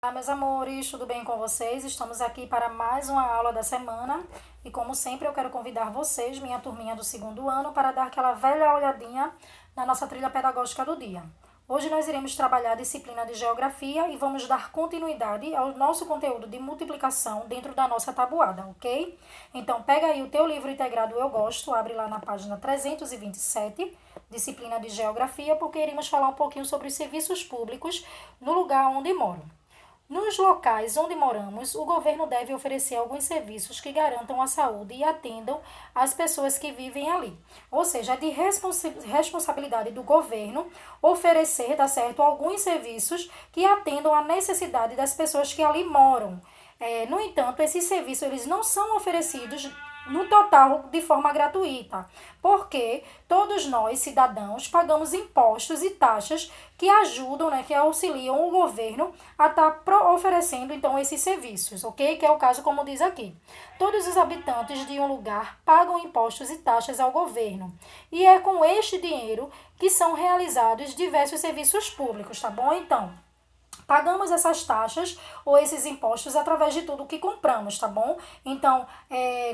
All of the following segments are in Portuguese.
Olá, meus amores, tudo bem com vocês? Estamos aqui para mais uma aula da semana e, como sempre, eu quero convidar vocês, minha turminha do segundo ano, para dar aquela velha olhadinha na nossa trilha pedagógica do dia. Hoje nós iremos trabalhar a disciplina de Geografia e vamos dar continuidade ao nosso conteúdo de multiplicação dentro da nossa tabuada, ok? Então, pega aí o teu livro integrado Eu Gosto, abre lá na página 327, disciplina de Geografia, porque iremos falar um pouquinho sobre os serviços públicos no lugar onde moro. Nos locais onde moramos, o governo deve oferecer alguns serviços que garantam a saúde e atendam as pessoas que vivem ali. Ou seja, é de responsabilidade do governo oferecer, tá certo, alguns serviços que atendam a necessidade das pessoas que ali moram. No entanto, esses serviços eles não são oferecidos no total de forma gratuita, porque todos nós, cidadãos, pagamos impostos e taxas que ajudam, né, que auxiliam o governo a estar oferecendo, então, esses serviços, ok? Que é o caso como diz aqui. Todos os habitantes de um lugar pagam impostos e taxas ao governo, e é com este dinheiro que são realizados diversos serviços públicos, tá bom? Então, pagamos essas taxas ou esses impostos através de tudo que compramos, tá bom? Então,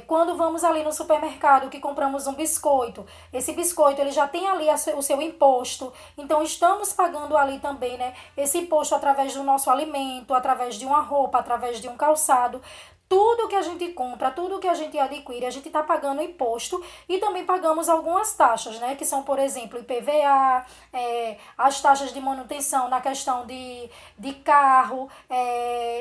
quando vamos ali no supermercado que compramos um biscoito, esse biscoito ele já tem ali o seu imposto, então estamos pagando ali também, né, esse imposto através do nosso alimento, através de uma roupa, através de um calçado. Tudo que a gente compra, tudo que a gente adquire, a gente está pagando imposto e também pagamos algumas taxas, né? Que são, por exemplo, IPVA, as taxas de manutenção na questão de carro,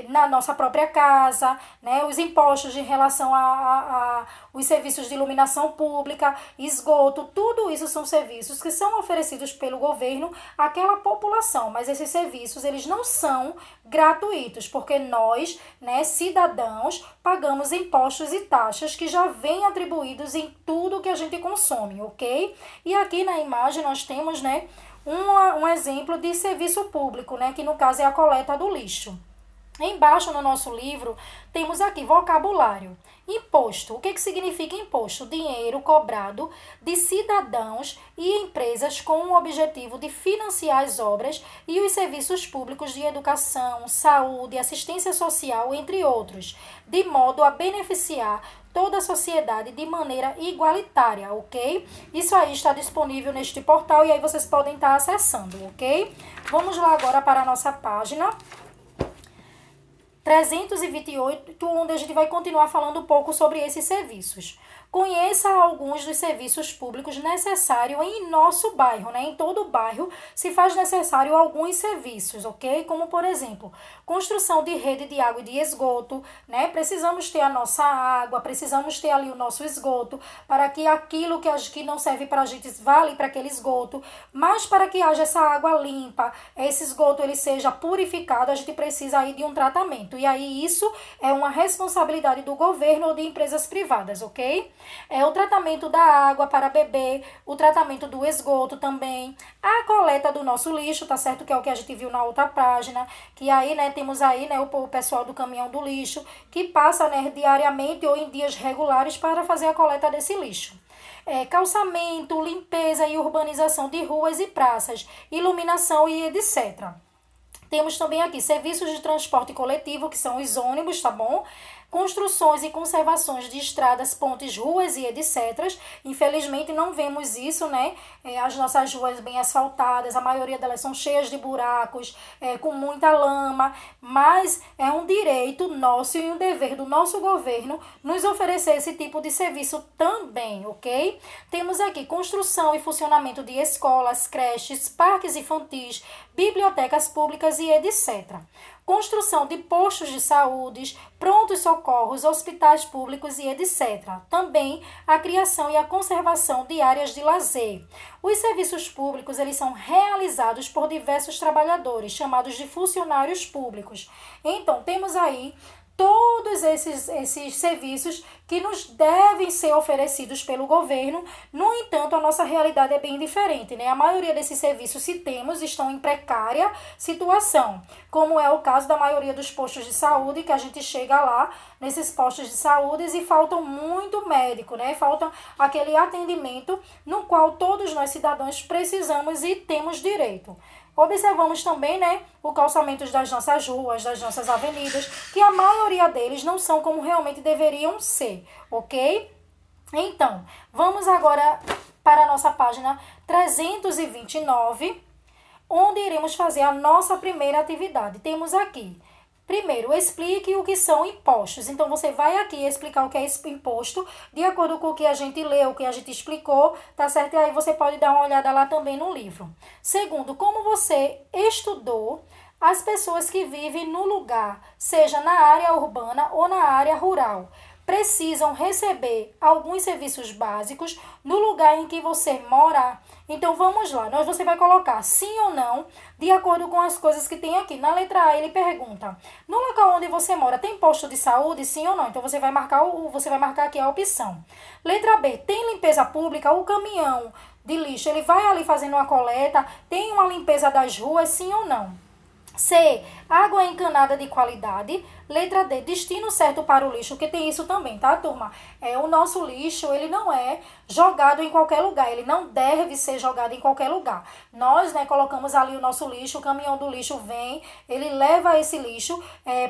na nossa própria casa, né? Os impostos em relação a os serviços de iluminação pública, esgoto, tudo isso são serviços que são oferecidos pelo governo àquela população, mas esses serviços eles não são gratuitos, porque nós, né, cidadãos, pagamos impostos e taxas que já vêm atribuídos em tudo que a gente consome, ok? E aqui na imagem nós temos, né, um exemplo de serviço público, né, que no caso é a coleta do lixo. Embaixo no nosso livro temos aqui vocabulário. Imposto. O que significa imposto? Dinheiro cobrado de cidadãos e empresas com o objetivo de financiar as obras e os serviços públicos de educação, saúde, assistência social, entre outros, de modo a beneficiar toda a sociedade de maneira igualitária, ok? Isso aí está disponível neste portal e aí vocês podem estar acessando, ok? Vamos lá agora para a nossa página 328, onde a gente vai continuar falando um pouco sobre esses serviços. Conheça alguns dos serviços públicos necessários em nosso bairro, né? Em todo o bairro se faz necessário alguns serviços, ok? Como, por exemplo, construção de rede de água e de esgoto, né? Precisamos ter a nossa água, precisamos ter ali o nosso esgoto, para que aquilo que não serve para a gente vale para aquele esgoto, mas para que haja essa água limpa, esse esgoto ele seja purificado, a gente precisa aí de um tratamento. E aí isso é uma responsabilidade do governo ou de empresas privadas, ok? O tratamento da água para beber, o tratamento do esgoto também, a coleta do nosso lixo, tá certo? Que é o que a gente viu na outra página, que aí, né, temos aí, né, o pessoal do caminhão do lixo, que passa, né, diariamente ou em dias regulares para fazer a coleta desse lixo. Calçamento, limpeza e urbanização de ruas e praças, iluminação e etc. Temos também aqui serviços de transporte coletivo, que são os ônibus, tá bom? Construções e conservações de estradas, pontes, ruas e etc. Infelizmente não vemos isso, né? As nossas ruas bem asfaltadas, a maioria delas são cheias de buracos, com muita lama, mas é um direito nosso e um dever do nosso governo nos oferecer esse tipo de serviço também, ok? Temos aqui construção e funcionamento de escolas, creches, parques infantis, bibliotecas públicas e etc. Construção de postos de saúde, prontos socorros, hospitais públicos e etc. Também a criação e a conservação de áreas de lazer. Os serviços públicos eles são realizados por diversos trabalhadores, chamados de funcionários públicos. Então, temos aí todos esses serviços que nos devem ser oferecidos pelo governo. No entanto, a nossa realidade é bem diferente, né? A maioria desses serviços, se temos, estão em precária situação, como é o caso da maioria dos postos de saúde, que a gente chega lá nesses postos de saúde e faltam muito médico, né? Falta aquele atendimento no qual todos nós cidadãos precisamos e temos direito. Observamos também, né, o calçamento das nossas ruas, das nossas avenidas, que a maioria deles não são como realmente deveriam ser, ok? Então, vamos agora para a nossa página 329, onde iremos fazer a nossa primeira atividade. Temos aqui, primeiro, explique o que são impostos. Então, você vai aqui explicar o que é imposto, de acordo com o que a gente leu, o que a gente explicou, tá certo? E aí você pode dar uma olhada lá também no livro. Segundo, como você estudou as pessoas que vivem no lugar, seja na área urbana ou na área rural, precisam receber alguns serviços básicos no lugar em que você mora. Então vamos lá, você vai colocar sim ou não, de acordo com as coisas que tem aqui. Na letra A ele pergunta: no local onde você mora tem posto de saúde, sim ou não? Então você vai marcar aqui a opção. Letra B, tem limpeza pública? O caminhão de lixo, ele vai ali fazendo uma coleta, tem uma limpeza das ruas, sim ou não? C, água encanada de qualidade. Letra D, destino certo para o lixo, que tem isso também, tá, turma? O nosso lixo, ele não é jogado em qualquer lugar, ele não deve ser jogado em qualquer lugar. Nós, né, colocamos ali o nosso lixo, o caminhão do lixo vem, ele leva esse lixo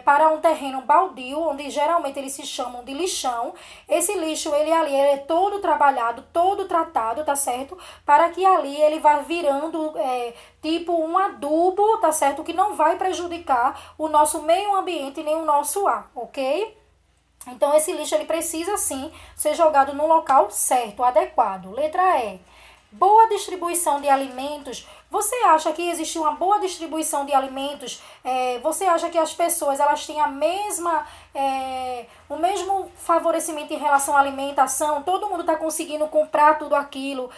para um terreno baldio, onde geralmente eles se chamam de lixão. Esse lixo, ele é todo trabalhado, todo tratado, tá certo? Para que ali ele vá virando tipo um adubo, tá certo? Que não vai prejudicar o nosso meio ambiente nem o nosso ar, ok? Então, esse lixo ele precisa, sim, ser jogado no local certo, adequado. Letra E. Boa distribuição de alimentos. Você acha que existe uma boa distribuição de alimentos? Você acha que as pessoas elas têm o mesmo favorecimento em relação à alimentação? Todo mundo está conseguindo comprar tudo aquilo?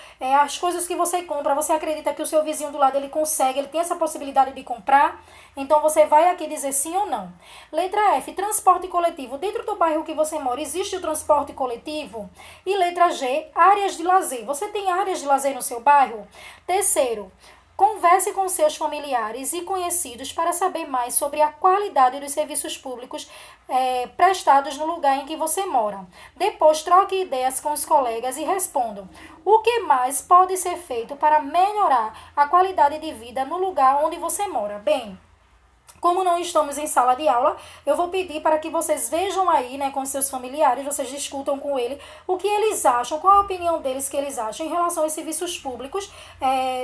As coisas que você compra, você acredita que o seu vizinho do lado ele consegue, ele tem essa possibilidade de comprar? Então, você vai aqui dizer sim ou não. Letra F, transporte coletivo. Dentro do bairro que você mora, existe o transporte coletivo? E letra G, áreas de lazer. Você tem áreas de lazer no seu bairro? Terceiro, converse com seus familiares e conhecidos para saber mais sobre a qualidade dos serviços públicos prestados no lugar em que você mora. Depois, troque ideias com os colegas e respondam: o que mais pode ser feito para melhorar a qualidade de vida no lugar onde você mora? Bem, como não estamos em sala de aula, eu vou pedir para que vocês vejam aí, né, com seus familiares, vocês discutam com ele o que eles acham, qual a opinião deles que eles acham em relação aos serviços públicos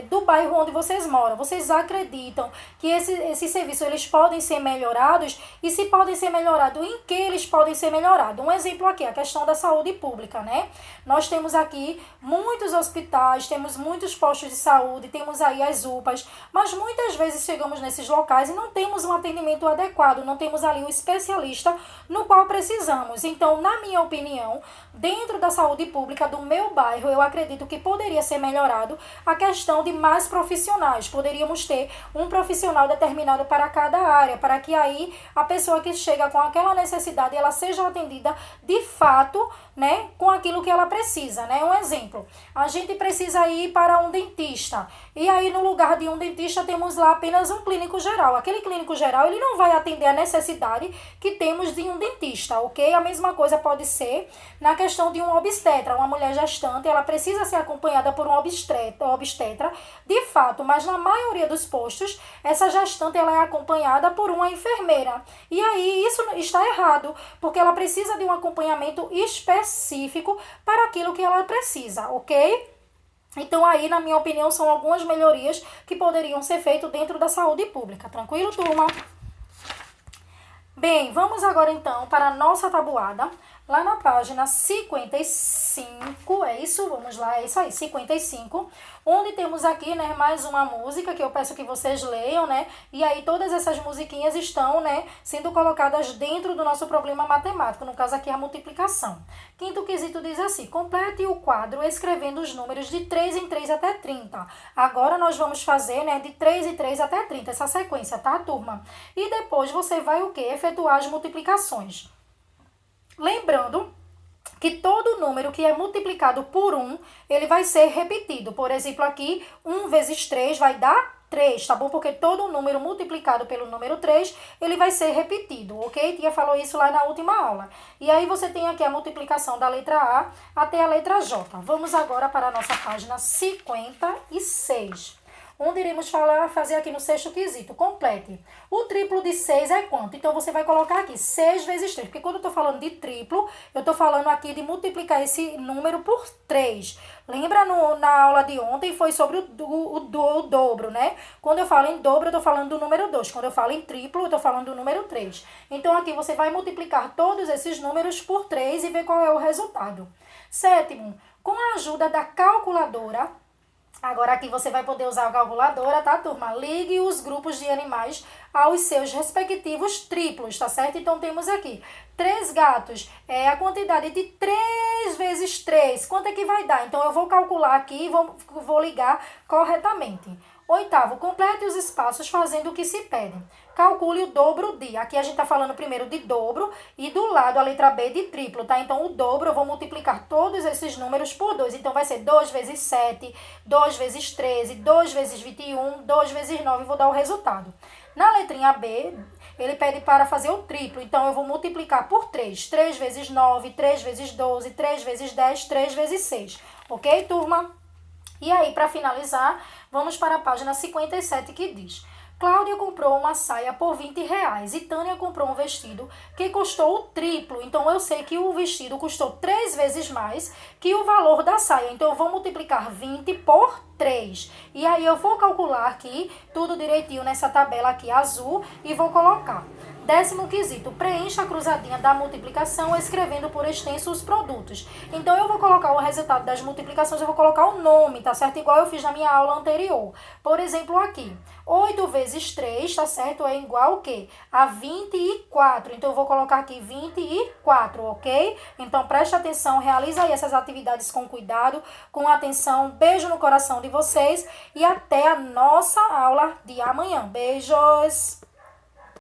do bairro onde vocês moram. Vocês acreditam que esses serviços eles podem ser melhorados? E se podem ser melhorados, em que eles podem ser melhorados? Um exemplo aqui, a questão da saúde pública, né? Nós temos aqui muitos hospitais, temos muitos postos de saúde, temos aí as UPAs, mas muitas vezes chegamos nesses locais e não temos um atendimento adequado, não temos ali um especialista no qual precisamos. Então, na minha opinião, dentro da saúde pública do meu bairro, eu acredito que poderia ser melhorado a questão de mais profissionais. Poderíamos ter um profissional determinado para cada área, para que aí a pessoa que chega com aquela necessidade, ela seja atendida de fato, né, com aquilo que ela precisa, né? Um exemplo, a gente precisa ir para um dentista, e aí no lugar de um dentista temos lá apenas um clínico geral. Aquele clínico geral, ele não vai atender a necessidade que temos de um dentista, ok? A mesma coisa pode ser na questão de um obstetra. Uma mulher gestante, ela precisa ser acompanhada por um obstetra, de fato, mas na maioria dos postos, essa gestante ela é acompanhada por uma enfermeira. E aí isso está errado, porque ela precisa de um acompanhamento específico para aquilo que ela precisa, ok? Então aí, na minha opinião, são algumas melhorias que poderiam ser feitas dentro da saúde pública. Tranquilo, turma? Bem, vamos agora então para a nossa tabuada. Lá na página 55, é isso? Vamos lá, é isso aí, 55, onde temos aqui, né, mais uma música que eu peço que vocês leiam, né? E aí todas essas musiquinhas estão, né, sendo colocadas dentro do nosso problema matemático, no caso aqui a multiplicação. Quinto quesito diz assim: complete o quadro escrevendo os números de 3 em 3 até 30. Agora nós vamos fazer, né, de 3 em 3 até 30, essa sequência, tá, turma? E depois você vai o quê? Efetuar as multiplicações. Lembrando que todo número que é multiplicado por 1, ele vai ser repetido. Por exemplo, aqui, 1 vezes 3 vai dar 3, tá bom? Porque todo número multiplicado pelo número 3, ele vai ser repetido, ok? Tia falou isso lá na última aula. E aí você tem aqui a multiplicação da letra A até a letra J. Vamos agora para a nossa página 56. onde iremos fazer aqui no sexto quesito. Complete. O triplo de 6 é quanto? Então, você vai colocar aqui 6 vezes 3, porque quando eu estou falando de triplo, eu estou falando aqui de multiplicar esse número por 3. Lembra na aula de ontem, foi sobre o dobro, né? Quando eu falo em dobro, eu estou falando do número 2. Quando eu falo em triplo, eu estou falando do número 3. Então, aqui você vai multiplicar todos esses números por 3 e ver qual é o resultado. Sétimo, com a ajuda da calculadora, agora aqui você vai poder usar a calculadora, tá, turma? Ligue os grupos de animais aos seus respectivos triplos, tá certo? Então, temos aqui 3 gatos, é a quantidade de 3 vezes 3. Quanto é que vai dar? Então, eu vou calcular aqui e vou ligar corretamente. Oitavo, complete os espaços fazendo o que se pede. Calcule o dobro de. Aqui a gente está falando primeiro de dobro e do lado a letra B de triplo, tá? Então, o dobro eu vou multiplicar todos esses números por 2. Então, vai ser 2 vezes 7, 2 vezes 13, 2 vezes 21, 2 vezes 9 e vou dar o resultado. Na letrinha B, ele pede para fazer o triplo. Então, eu vou multiplicar por 3. 3 vezes 9, 3 vezes 12, 3 vezes 10, 3 vezes 6. Ok, turma? E aí, para finalizar, vamos para a página 57 que diz: Cláudia comprou uma saia por R$ 20 e Tânia comprou um vestido que custou o triplo. Então, eu sei que o vestido custou 3 vezes mais que o valor da saia. Então, eu vou multiplicar 20 por 3. E aí, eu vou calcular aqui tudo direitinho nessa tabela aqui azul e vou colocar. 10º quesito, preencha a cruzadinha da multiplicação escrevendo por extenso os produtos. Então, eu vou colocar o resultado das multiplicações, eu vou colocar o nome, tá certo? Igual eu fiz na minha aula anterior. Por exemplo, aqui, 8 vezes 3, tá certo? É igual o quê? A 24. Então, eu vou colocar aqui 24, ok? Então, preste atenção, realiza aí essas atividades com cuidado, com atenção. Beijo no coração de vocês e até a nossa aula de amanhã. Beijos!